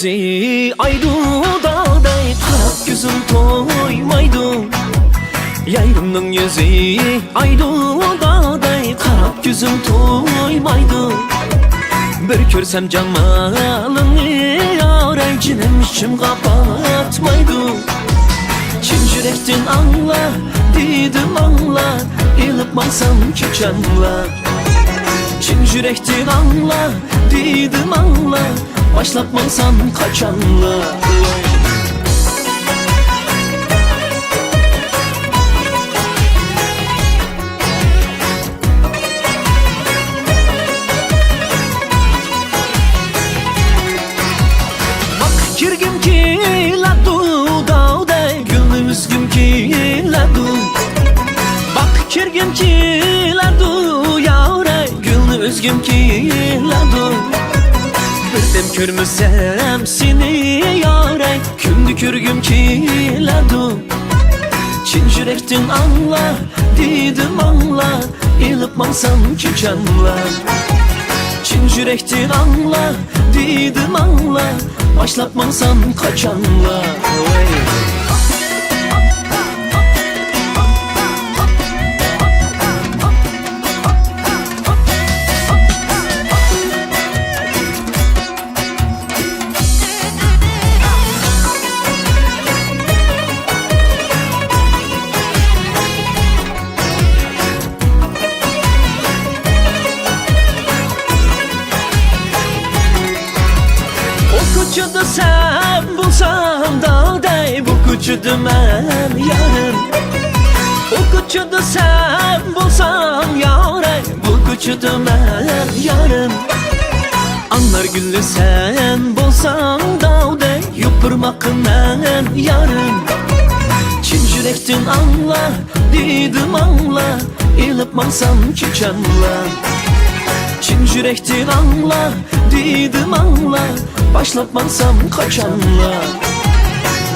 yüzü aydudaday, qarab gözüm toymaydı. Yayrımның yüzü aydudaday, qarab gözüm toymaydı. Bir körsem camalını yaray, cinim içim kapatmaydı. Çin yürektin anla, dedim anla, ilipmansam ki canla. Çin yürektin anla, dedim anla, başlatmansam kaçanla. Kirgim ki ladu dağday, gülnü üzgüm ki ladu. Bak kirgim ki ladu yavray, gülnü üzgüm ki ladu. Bir dem körmüsem seni yaray, kündü kürgüm ki ladu. Çin yürektin anla, dedim anla, ilipmansam ki canla. Çin yürektin anla, dedim anla, başlatmansam kaçanla. Kuchudu sen bulsam dağday, bu kuchudu men yarım. O kuchudu sen bulsam yaray, bu kuchudu men yarım. Anlar güllü sen bulsam dağday, yupurmakın men yarım. Çin yürektin anla, dedim anla, ilipmansam ki canla. Çin yürektin anla, dedim anla, başlatmansam kaçanla.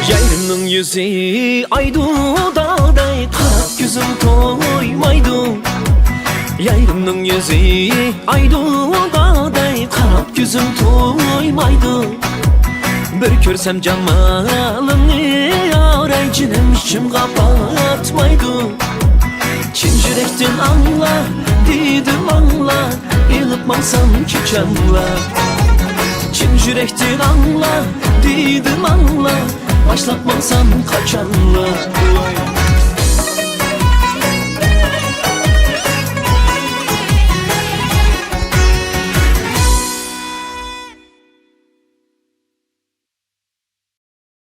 Yayrımның yüzü aydudaday, qarab gözüm toymaydı. Yayrımның yüzü aydudaday, qarab gözüm toymaydı. Bir körsem camalını yaray, cinim içim kapatmaydı. Çin yürektin anla, dedim anla, ilipmansam ki canla. Çin yürektin anla, dedim anla, başlatmansam kaçanla.